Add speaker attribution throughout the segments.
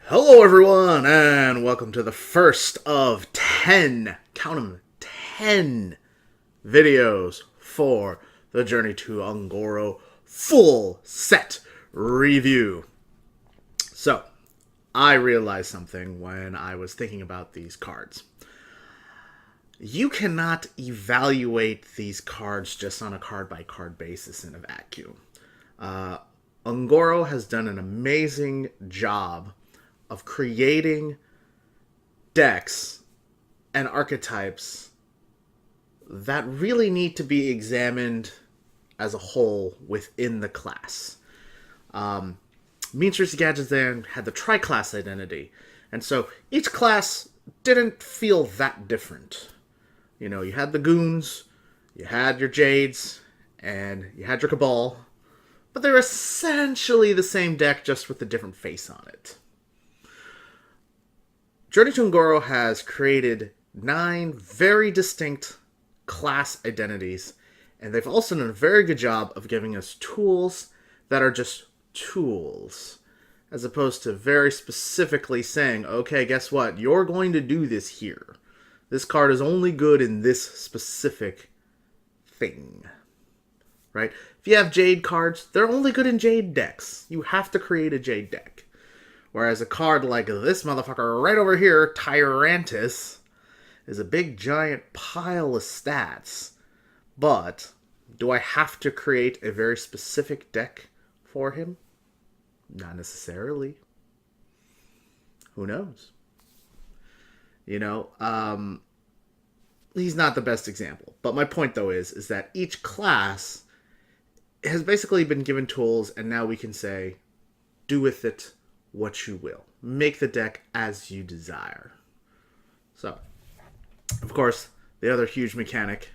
Speaker 1: Hello, everyone, and welcome to the first of 10, count them, 10 videos for the Journey to Ungoro full set review. So, I realized something when I was thinking about these cards. You cannot evaluate these cards just on a card-by-card basis in a vacuum. Ungoro has done an amazing job of creating decks and archetypes that really need to be examined as a whole within the class. Means vs. Gadgets then had the tri-class identity, and so each class didn't feel that different. You know, you had the Goons, you had your Jades, and you had your Cabal, but they were essentially the same deck, just with a different face on it. Journey to Ungoro has created 9 very distinct class identities, and they've also done a very good job of giving us tools that are just tools, as opposed to very specifically saying, okay, guess what? You're going to do this here. This card is only good in this specific thing. Right? If you have Jade cards, they're only good in Jade decks. You have to create a Jade deck. Whereas a card like this motherfucker right over here, Tyrantus, is a big giant pile of stats. But do I have to create a very specific deck for him? Not necessarily. Who knows? You know, he's not the best example. But my point, though, is that each class has basically been given tools, and now we can say, do with it what you will. Make the deck as you desire. So, of course, the other huge mechanic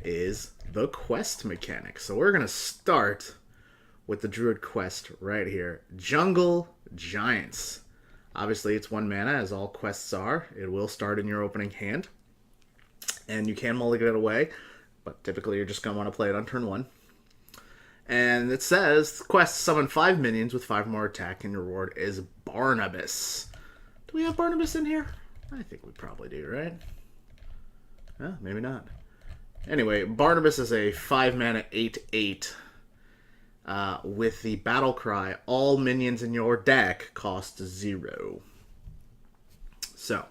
Speaker 1: is the quest mechanic. So we're going to start with the Druid quest right here. Jungle Giants. Obviously, it's 1 mana, as all quests are. It will start in your opening hand. And you can mulligan it away, but typically you're just going to want to play it on turn 1. And it says, quest, summon 5 minions with 5 more attack, and your reward is Barnabas. Do we have Barnabas in here? I think we probably do, right? Maybe not. Anyway, Barnabas is a 5 mana 8/8 with the battle cry, all minions in your deck cost 0. So,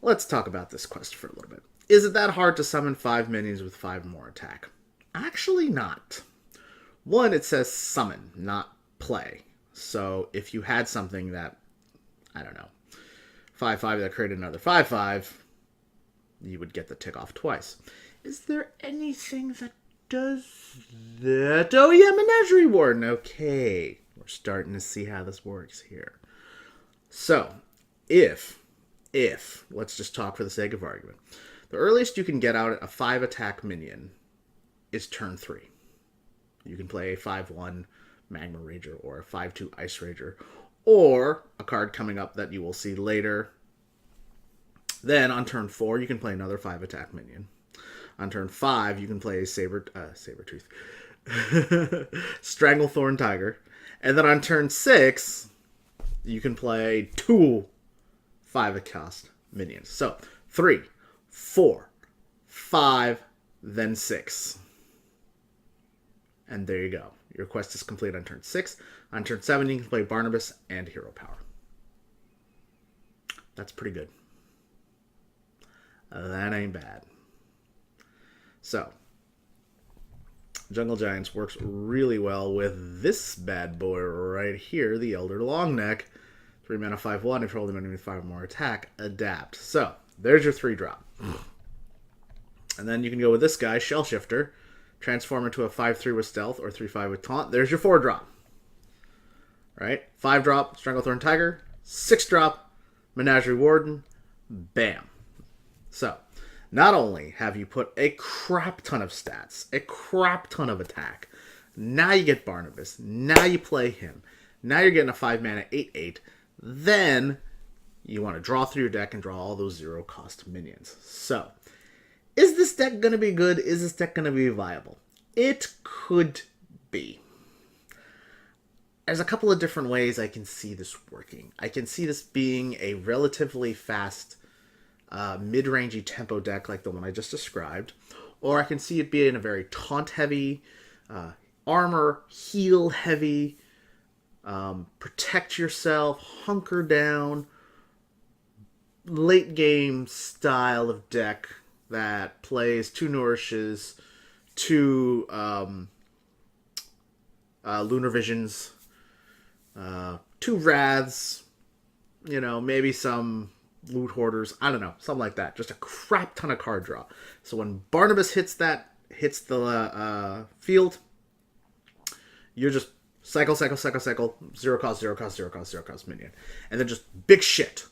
Speaker 1: let's talk about this quest for a little bit. Is it that hard to summon 5 minions with 5 more attack? Actually not. 1, it says summon, not play. So if you had something that, I don't know, 5/5 that created another 5/5, you would get the tick off twice. Is there anything that does that? Oh yeah, Menagerie Warden. Okay, we're starting to see how this works here. So, if, let's just talk for the sake of argument, the earliest you can get out a 5 attack minion is turn 3. You can play a 5/1 Magma Rager or a 5/2 Ice Rager, or a card coming up that you will see later. Then on turn 4, you can play another 5 attack minion. On turn 5, you can play a Sabertooth, Stranglethorn Tiger, and then on turn 6, you can play 2 5 cost minions. So 3, 4, 5, then 6. And there you go. Your quest is complete on turn 6. On turn 7, you can play Barnabas and Hero Power. That's pretty good. That ain't bad. So, Jungle Giants works really well with this bad boy right here, the Elder Longneck. 3 mana 5/1. If you roll them enemy with 5 more attack, adapt. So, there's your 3-drop. And then you can go with this guy, Shellshifter. Transform into a 5/3 with Stealth or 3/5 with Taunt. There's your 4-drop. Right? 5-drop, Stranglethorn Tiger. 6-drop, Menagerie Warden. Bam. So, not only have you put a crap ton of stats, a crap ton of attack, now you get Barnabas, now you play him, now you're getting a 5 mana 8/8, then you want to draw through your deck and draw all those 0-cost minions. So, is this deck going to be good? Is this deck going to be viable? It could be. there's a couple of different ways I can see this working. I can see this being a relatively fast, mid-rangey tempo deck like the one I just described, or I can see it being a very taunt-heavy, armor, heal-heavy, protect yourself, hunker down, late-game style of deck that plays 2 Nourishes, 2 Lunar Visions, 2 Wraths, maybe some Loot Hoarders, I don't know, something like that. Just a crap ton of card draw. So when Barnabas hits the field, you're just cycle, 0 cost, 0 cost, 0 cost, 0 cost minion. And then just big shit.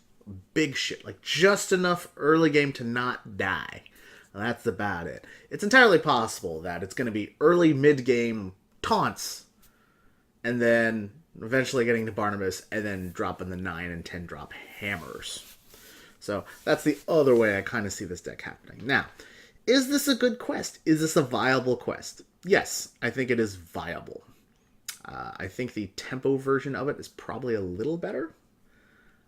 Speaker 1: Like just enough early game to not die. That's about it. It's entirely possible that it's going to be early mid-game taunts, and then eventually getting to Barnabas, and then dropping the 9 and 10 drop hammers. So that's the other way I kind of see this deck happening. Now, is this a good quest? Is this a viable quest? Yes, I think it is viable. I think the tempo version of it is probably a little better.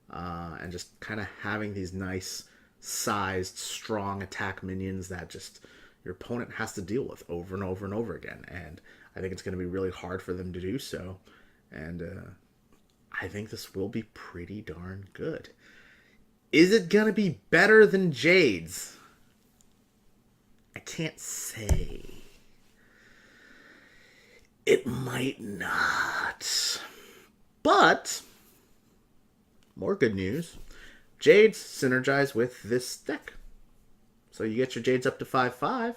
Speaker 1: And just kind of having these nice sized, strong attack minions that just your opponent has to deal with over and over and over again. And I think it's going to be really hard for them to do so. And I think this will be pretty darn good. Is it going to be better than Jade's? I can't say. It might not. But more good news. Jades synergize with this deck. So you get your Jades up to 5/5.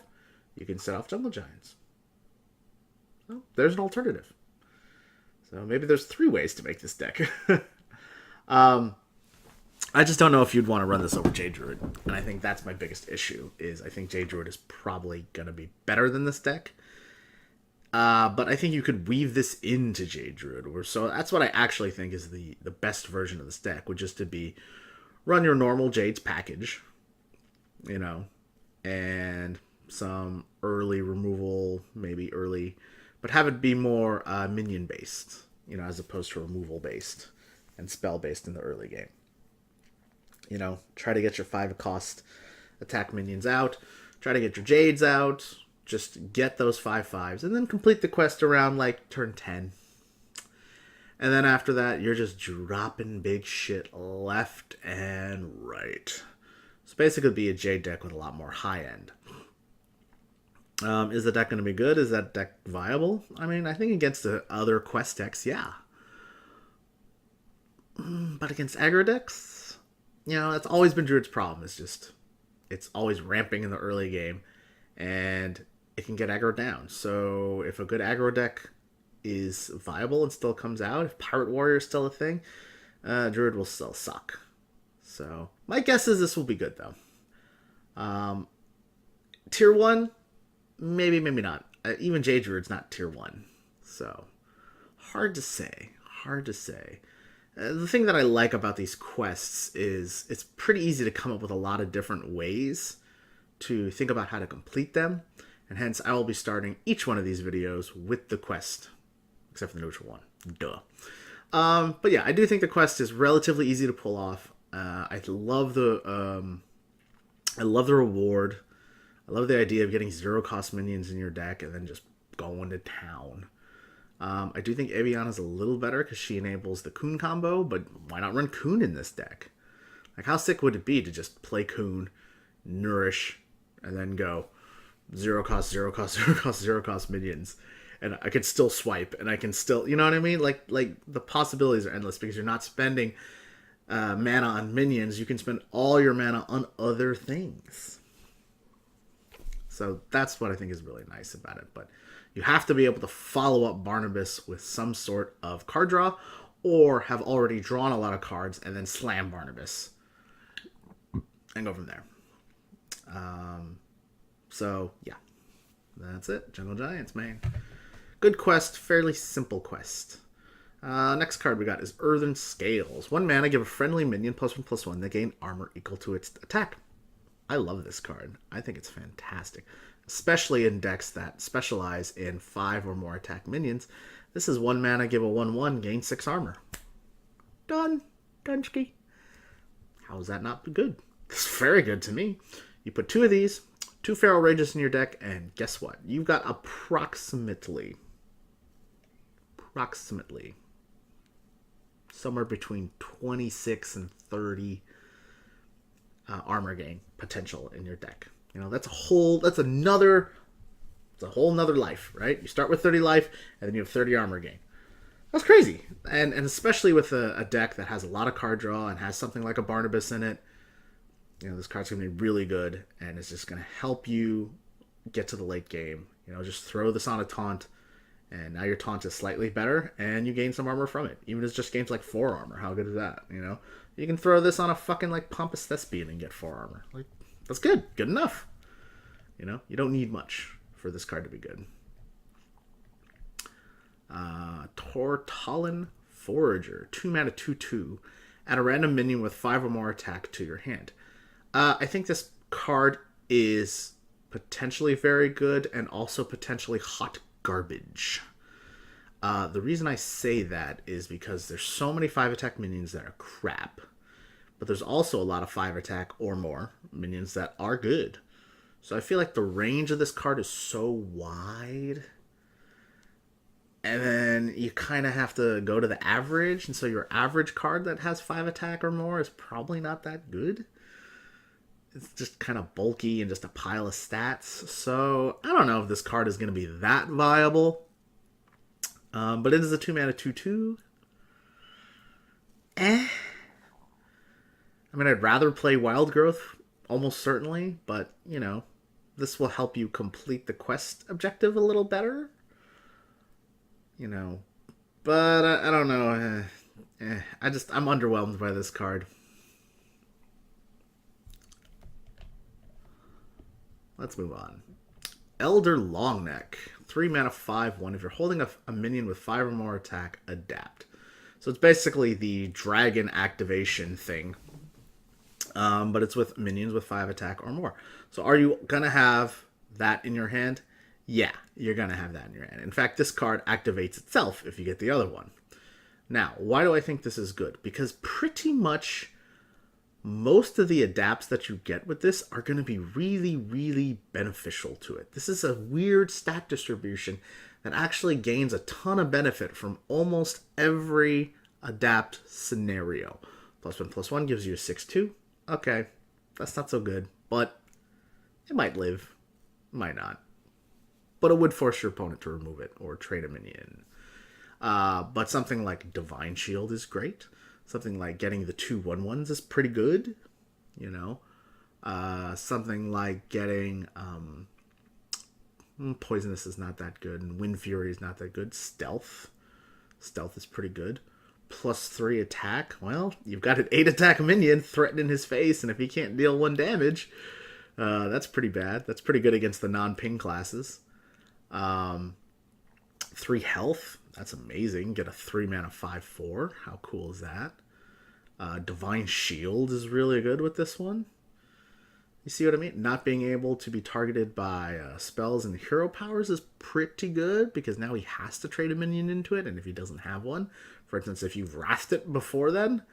Speaker 1: You can set off Jungle Giants. So there's an alternative. So maybe there's 3 ways to make this deck. I just don't know if you'd want to run this over Jade Druid. And I think that's my biggest issue, is I think Jade Druid is probably going to be better than this deck. But I think you could weave this into Jade Druid. So that's what I actually think is the best version of this deck, would just to be run your normal Jades package, and some early removal, maybe early, but have it be more minion based, as opposed to removal based and spell based in the early game. Try to get your 5 cost attack minions out, try to get your Jades out, just get those 5/5s, and then complete the quest around like turn 10. And then after that, you're just dropping big shit left and right. So basically, it'd be a Jade deck with a lot more high end. Is the deck going to be good? Is that deck viable? I mean, I think against the other quest decks, yeah. But against aggro decks, that's always been Druid's problem. It's always ramping in the early game, and it can get aggro down. So if a good aggro deck is viable and still comes out, if Pirate Warrior is still a thing, Druid will still suck. So my guess is this will be good, though. Tier 1, maybe not. Even Jade Druid's not tier 1. So hard to say. The thing that I like about these quests is it's pretty easy to come up with a lot of different ways to think about how to complete them. And hence, I will be starting each one of these videos with the quest, except for the neutral one. Duh. But yeah, I do think the quest is relatively easy to pull off. I love the reward. I love the idea of getting 0 cost minions in your deck and then just going to town. I do think Evian is a little better because she enables the Coon combo, but why not run Coon in this deck? Like, how sick would it be to just play Coon, nourish, and then go 0 cost, 0 cost, 0 cost, 0 cost minions, and I could still swipe, and I can still, you know what I mean? Like the possibilities are endless because you're not spending mana on minions. You can spend all your mana on other things. So that's what I think is really nice about it. But you have to be able to follow up Barnabas with some sort of card draw, or have already drawn a lot of cards and then slam Barnabas and go from there. So yeah, that's it. Jungle Giants, man. Good quest, fairly simple quest. Next card we got is Earthen Scales. 1 mana, give a friendly minion +1/+1. They gain armor equal to its attack. I love this card. I think it's fantastic. Especially in decks that specialize in 5 or more attack minions. This is 1 mana, give a 1/1, gain 6 armor. Done. Dunchki. How is that not good? It's very good to me. You put 2 of these, 2 Feral Rages in your deck, and guess what? You've got approximately somewhere between 26 and 30 armor gain potential in your deck. You know, that's a whole nother life, right? You start with 30 life, and then you have 30 armor gain. That's crazy. And especially with a deck that has a lot of card draw and has something like a Barnabas in it, you know, this card's going to be really good, and it's just going to help you get to the late game. You know, just throw this on a taunt, and now your taunt is slightly better, and you gain some armor from it. Even if it just gains like 4 armor. How good is that, you know? You can throw this on a fucking like Pompous Thespian and get 4 armor. Like, that's good. Good enough. You know, you don't need much for this card to be good. Tolland Forager, 2 mana, 2/2. Add a random minion with 5 or more attack to your hand. I think this card is potentially very good and also potentially hot garbage. The reason I say that is because there's so many 5 attack minions that are crap, but there's also a lot of 5 attack or more minions that are good. So I feel like the range of this card is so wide, and then you kind of have to go to the average, and so your average card that has 5 attack or more is probably not that good. It's just kind of bulky and just a pile of stats. So I don't know if this card is going to be that viable. But it is a 2 mana 2/2. I mean, I'd rather play Wild Growth, almost certainly. But, you know, this will help you complete the quest objective a little better. You know. But I don't know. I'm underwhelmed by this card. Let's move on. Elder Longneck, 3 mana 5/1. If you're holding a minion with 5 or more attack, adapt. So it's basically the dragon activation thing, but it's with minions with 5 attack or more. So are you gonna have that in your hand? Yeah, you're gonna have that in your hand. In fact, this card activates itself if you get the other one. Now, why do I think this is good? Because pretty much most of the adapts that you get with this are going to be really, really beneficial to it. This is a weird stat distribution that actually gains a ton of benefit from almost every adapt scenario. +1/+1 gives you a 6/2. Okay, that's not so good, but it might live. Might not. But it would force your opponent to remove it or trade a minion. But something like Divine Shield is great. Something like getting the 2 1/1s is pretty good, you know. Something like getting Poisonous is not that good, and Wind Fury is not that good. Stealth is pretty good. +3 attack. Well, you've got an 8 attack minion threatening his face, and if he can't deal 1 damage, that's pretty bad. That's pretty good against the non-ping classes. 3 health. That's amazing. Get a 3 mana 5/4. How cool is that? Divine Shield is really good with this one. You see what I mean? Not being able to be targeted by spells and hero powers is pretty good, because now he has to trade a minion into it, and if he doesn't have one, for instance, if you've wrathed it before then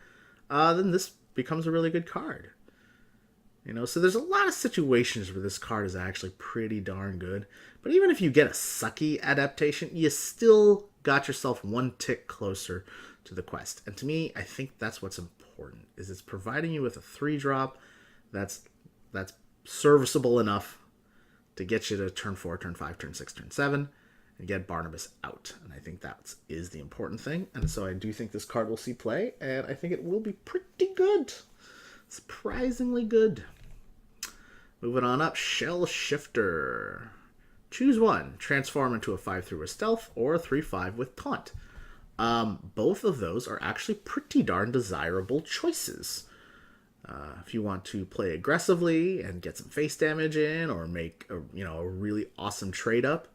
Speaker 1: this becomes a really good card. You know, so there's a lot of situations where this card is actually pretty darn good. But even if you get a sucky adaptation, you still got yourself 1 tick closer to the quest. And to me, I think that's what's important, is it's providing you with a 3-drop that's serviceable enough to get you to turn 4, turn 5, turn 6, turn 7, and get Barnabas out. And I think that is the important thing. And so I do think this card will see play, and I think it will be pretty good. Surprisingly good. Moving on up, Shell Shifter. Choose one. Transform into a 5/3 with Stealth or a 3/5 with Taunt. Both of those are actually pretty darn desirable choices. If you want to play aggressively and get some face damage in, or make a really awesome trade up,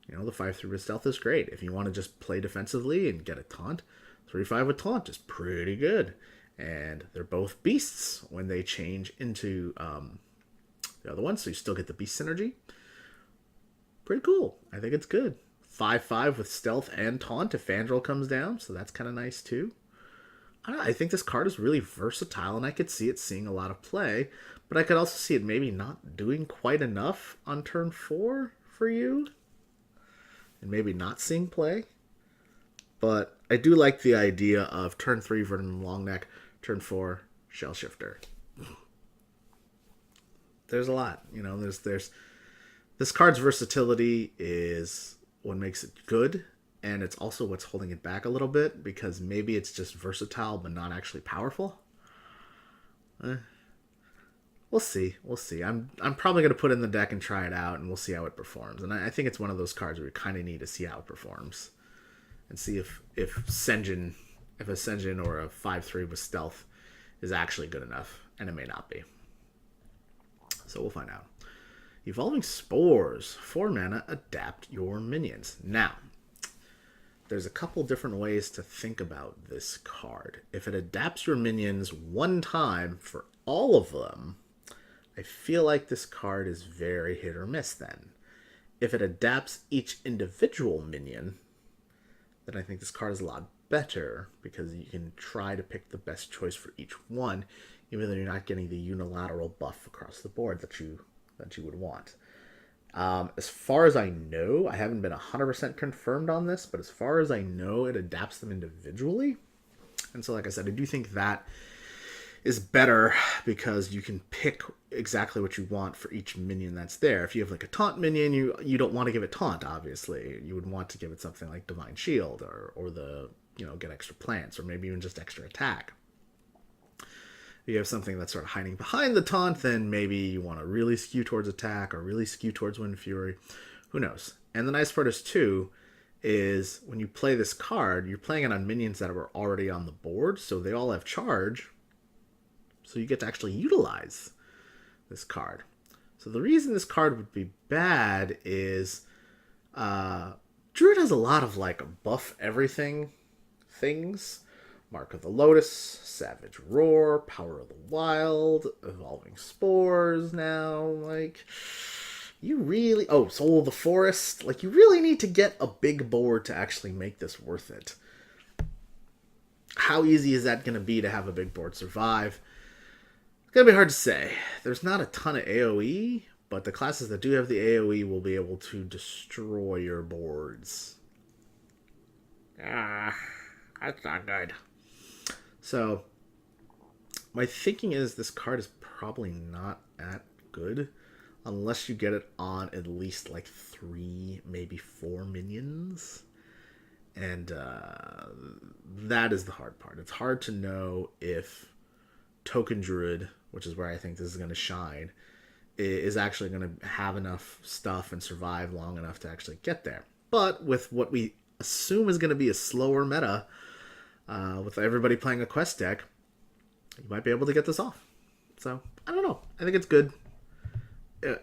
Speaker 1: the 5/3 with Stealth is great. If you want to just play defensively and get a Taunt, 3/5 with Taunt is pretty good. And they're both beasts when they change into the other one, so you still get the beast synergy. Pretty cool. I think it's good. 5/5 with stealth and taunt if Vandal comes down, so that's kind of nice too. I think this card is really versatile, and I could see it seeing a lot of play, but I could also see it maybe not doing quite enough on turn 4 for you, and maybe not seeing play. But I do like the idea of turn 3 Verdant Longneck, turn 4 Shell Shifter. There's a lot, there's this card's versatility is what makes it good, and it's also what's holding it back a little bit, because maybe it's just versatile but not actually powerful. We'll see. I'm probably going to put it in the deck and try it out, and we'll see how it performs. And I think it's one of those cards where we kind of need to see how it performs and see if a Senjin or a 5/3 with stealth is actually good enough, and it may not be. So we'll find out. Evolving Spores, 4 mana, adapt your minions. Now, there's a couple different ways to think about this card. If it adapts your minions one time for all of them, I feel like this card is very hit or miss then. If it adapts each individual minion, then I think this card is a lot better, because you can try to pick the best choice for each one, even though you're not getting the unilateral buff across the board that you would want. As far as I know, I haven't been 100% confirmed on this, but as far as I know, it adapts them individually. And so, like I said, I do think that is better, because you can pick exactly what you want for each minion that's there. If you have like a taunt minion, you don't want to give it taunt, obviously. You would want to give it something like Divine Shield, or the, get extra plants, or maybe even just extra attack. If you have something that's sort of hiding behind the taunt, then maybe you want to really skew towards attack or really skew towards Wind Fury. Who knows? And the nice part is, too, is when you play this card, you're playing it on minions that were already on the board, so they all have charge. So you get to actually utilize this card. So the reason this card would be bad is Druid has a lot of buff everything things. Mark of the Lotus, Savage Roar, Power of the Wild, Evolving Spores now, you really... Oh, Soul of the Forest. You really need to get a big board to actually make this worth it. How easy is that going to be to have a big board survive? It's going to be hard to say. There's not a ton of AoE, but the classes that do have the AoE will be able to destroy your boards. That's not good. So, my thinking is this card is probably not that good unless you get it on at least 3, maybe 4 minions. And that is the hard part. It's hard to know if Token Druid, which is where I think this is going to shine, is actually going to have enough stuff and survive long enough to actually get there. But with what we assume is going to be a slower meta, with everybody playing a quest deck, you might be able to get this off. So, I don't know. I think it's good.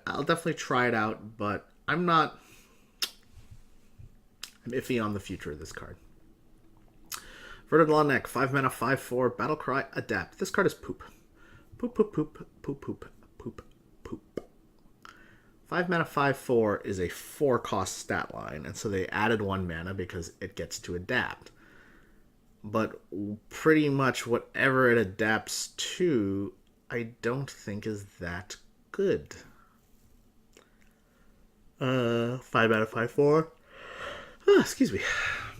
Speaker 1: I'll definitely try it out, but I'm iffy on the future of this card. Verdant Longneck, 5 mana, 5/4, Battlecry, Adapt. This card is poop. Poop, poop, poop, poop, poop, poop, poop. 5 mana, 5/4 is a 4-cost stat line, and so they added 1 mana because it gets to adapt. But pretty much whatever it adapts to, I don't think is that good. 5 mana, 5/4. Excuse me.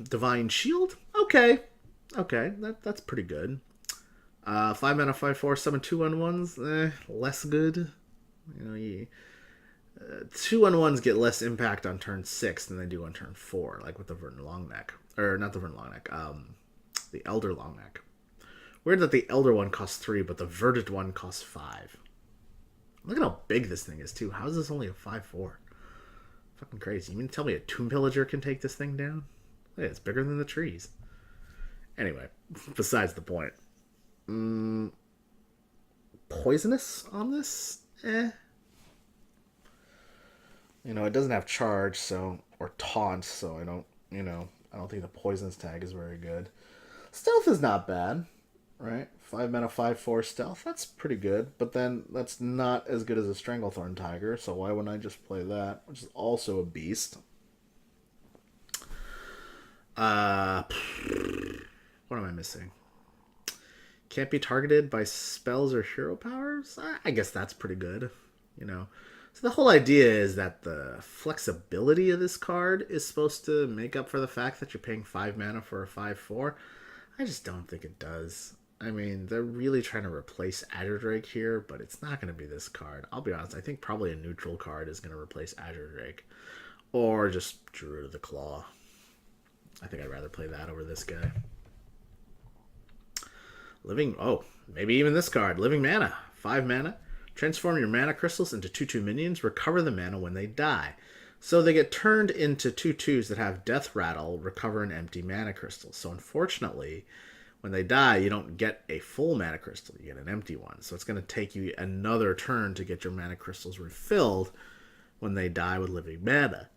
Speaker 1: Divine Shield? Okay, that's pretty good. 5 mana, 5/4, summon 2/1/1s. Less good. 2/1/1s get less impact on turn 6 than they do on turn 4, like with the Verdant Longneck. Or, not the Verdant Longneck, the Elder Longneck. Weird that the Elder one costs 3, but the Verdant one costs 5. Look at how big this thing is, too. How is this only a 5/4? Fucking crazy. You mean to tell me a Tomb Pillager can take this thing down? Yeah, it's bigger than the trees. Anyway, besides the point. Poisonous on this? It doesn't have charge, or taunt, so I don't think the poisonous tag is very good. Stealth is not bad, right? 5 mana, 5/4 stealth, that's pretty good, but then that's not as good as a Stranglethorn Tiger, so why wouldn't I just play that, which is also a beast? Uh, what am I missing? Can't be targeted by spells or hero powers? I guess that's pretty good, you know. So the whole idea is that the flexibility of this card is supposed to make up for the fact that you're paying 5 mana for a 5/4. I just don't think it does. I mean, they're really trying to replace Azure Drake here, but it's not going to be this card. I'll be honest, I think probably a neutral card is going to replace Azure Drake. Or just Druid of the Claw. I think I'd rather play that over this guy. Maybe even this card. Living Mana. 5 mana. Transform your mana crystals into 2/2 minions. Recover the mana when they die. So they get turned into 2/2s that have Death Rattle, recover an empty mana crystal. So unfortunately, when they die, you don't get a full mana crystal. You get an empty one. So it's going to take you another turn to get your mana crystals refilled when they die with living mana.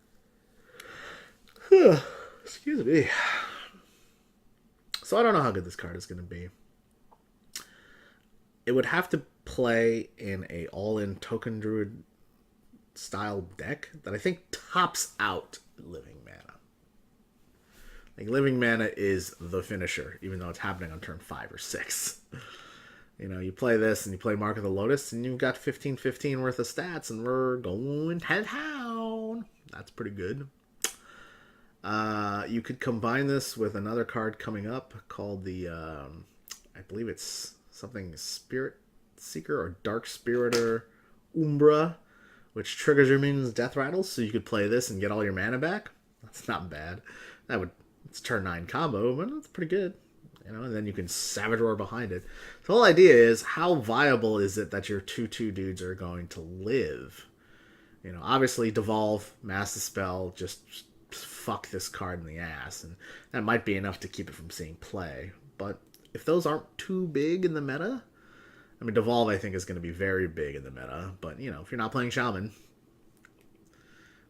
Speaker 1: Excuse me. So I don't know how good this card is going to be. It would have to play in a all-in token druid style deck that I think tops out living mana. Like, living mana is the finisher, even though it's happening on turn 5 or 6. You know, you play this and you play Mark of the Lotus and you've got 15/15 worth of stats and we're going to town. That's pretty good. You could combine this with another card coming up called the, I believe it's something Spirit Seeker or Dark Spiriter Umbra, which triggers your minions' death rattles, so you could play this and get all your mana back. That's not bad. It's turn 9 combo, but it's pretty good. You know, and then you can Savage Roar behind it. The whole idea is, how viable is it that your 2/2 dudes are going to live? You know, obviously Devolve, Mass Dispel, just fuck this card in the ass, and that might be enough to keep it from seeing play. But if those aren't too big in the meta, I mean, Devolve I think is going to be very big in the meta, but you know, if you're not playing Shaman,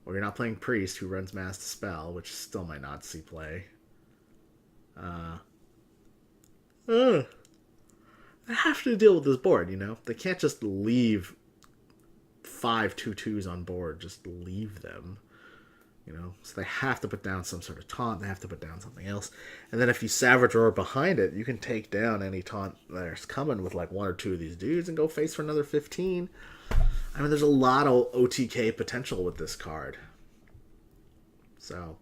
Speaker 1: or you're not playing Priest who runs Mass Dispel, which still might not see play, they have to deal with this board, you know? They can't just leave 5 2/2s on board, just leave them. You know, so they have to put down some sort of taunt. They have to put down something else. And then if you Savage Roar behind it, you can take down any taunt that's coming with like 1 or 2 of these dudes and go face for another 15. I mean, there's a lot of OTK potential with this card. So,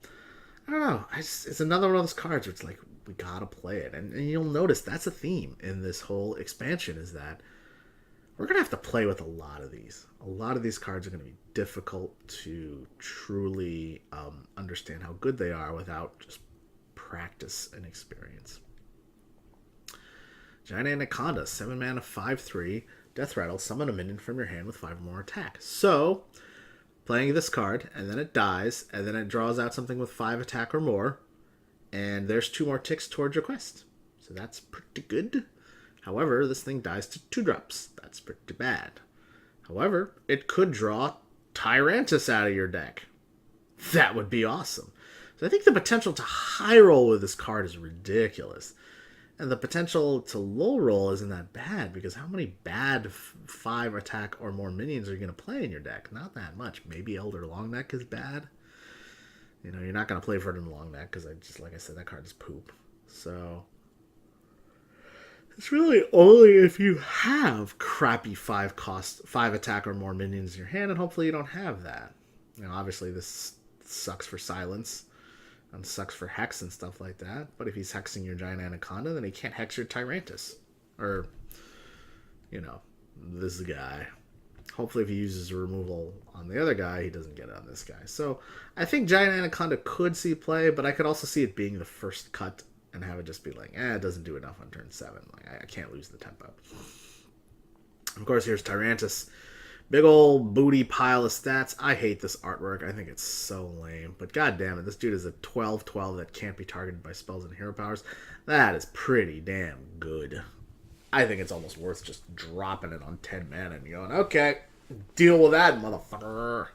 Speaker 1: I don't know. It's another one of those cards where it's like, we gotta play it. And you'll notice that's a theme in this whole expansion, is that we're going to have to play with a lot of these. A lot of these cards are going to be difficult to truly understand how good they are without just practice and experience. Giant Anaconda, 7 mana, 5/3, Death Rattle, summon a minion from your hand with 5 or more attack. So, playing this card, and then it dies, and then it draws out something with 5 attack or more, and there's 2 more ticks towards your quest. So that's pretty good. However, this thing dies to 2 drops. That's pretty bad. However, it could draw Tyrantus out of your deck. That would be awesome. So I think the potential to high roll with this card is ridiculous. And the potential to low roll isn't that bad, because how many bad 5 attack or more minions are you going to play in your deck? Not that much. Maybe Elder Longneck is bad. You know, you're not going to play for it in Longneck because like I said, that card is poop. So it's really only if you have crappy 5 attack or more minions in your hand, and hopefully you don't have that. You know, obviously this sucks for Silence and sucks for Hex and stuff like that, but if he's hexing your Giant Anaconda, then he can't hex your Tyrantus. Or, you know, this guy. Hopefully if he uses a removal on the other guy, he doesn't get it on this guy. So I think Giant Anaconda could see play, but I could also see it being the first cut and have it just be like, it doesn't do enough on turn 7. Like, I can't lose the tempo. Of course, here's Tyrantus. Big old booty pile of stats. I hate this artwork. I think it's so lame. But god damn it, this dude is a 12/12 that can't be targeted by spells and hero powers. That is pretty damn good. I think it's almost worth just dropping it on 10 mana and going, okay, deal with that, motherfucker.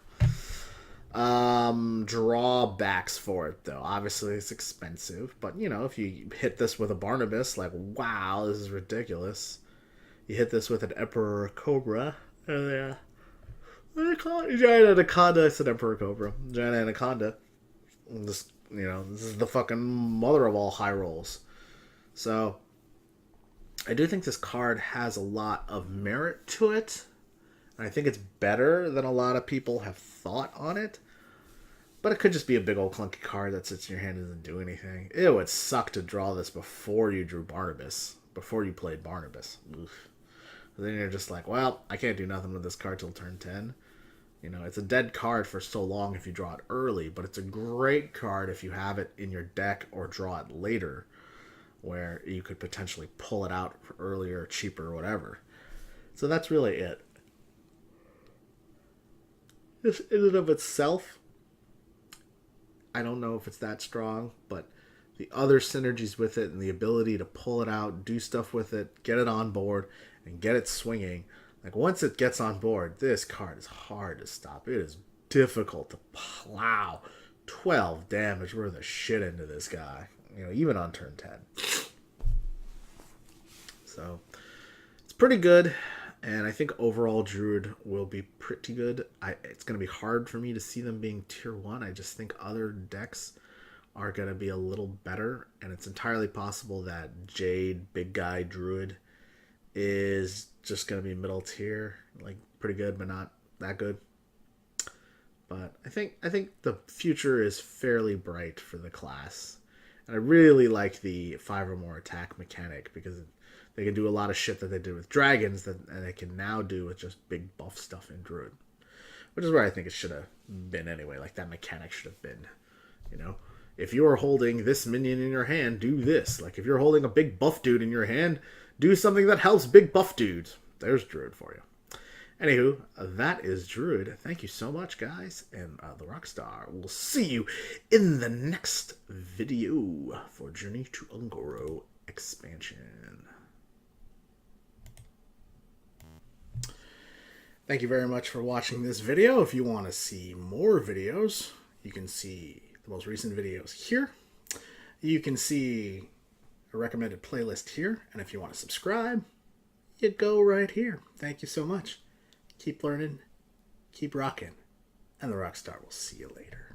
Speaker 1: Drawbacks for it, though. Obviously, it's expensive, but, you know, if you hit this with a Barnabas, like, wow, this is ridiculous. You hit this with an Emperor Cobra, and what do you call it? Giant Anaconda. I said Emperor Cobra. Giant Anaconda. Just You know, this is the fucking mother of all high rolls. So, I do think this card has a lot of merit to it. And I think it's better than a lot of people have thought on it. But it could just be a big old clunky card that sits in your hand and doesn't do anything. It would suck to draw this before you drew Barnabas. Before you played Barnabas. Oof. Then you're just like, well, I can't do nothing with this card till turn 10. You know, it's a dead card for so long if you draw it early, but it's a great card if you have it in your deck or draw it later, where you could potentially pull it out earlier, cheaper, or whatever. So that's really it. This in and of itself, I don't know if it's that strong, but the other synergies with it and the ability to pull it out, do stuff with it, get it on board, and get it swinging. Like, once it gets on board, this card is hard to stop. It is difficult to plow 12 damage worth of shit into this guy. You know, even on turn 10. So, it's pretty good. And I think overall Druid will be pretty good. It's going to be hard for me to see them being tier 1. I just think other decks are going to be a little better. And it's entirely possible that Jade, Big Guy, Druid is just going to be middle tier. Like, pretty good, but not that good. But I think the future is fairly bright for the class. And I really like the 5 or more attack mechanic because they can do a lot of shit that they did with dragons and they can now do with just big buff stuff in Druid. Which is where I think it should have been anyway. Like, that mechanic should have been, you know. If you're holding this minion in your hand, do this. Like, if you're holding a big buff dude in your hand, do something that helps big buff dudes. There's Druid for you. Anywho, that is Druid. Thank you so much, guys. And the Rockstar will see you in the next video for Journey to Ungoro expansion. Thank you very much for watching this video. If you want to see more videos, you can see the most recent videos here. You can see a recommended playlist here. And if you want to subscribe, you go right here. Thank you so much. Keep learning, keep rocking, and the Rockstar will see you later.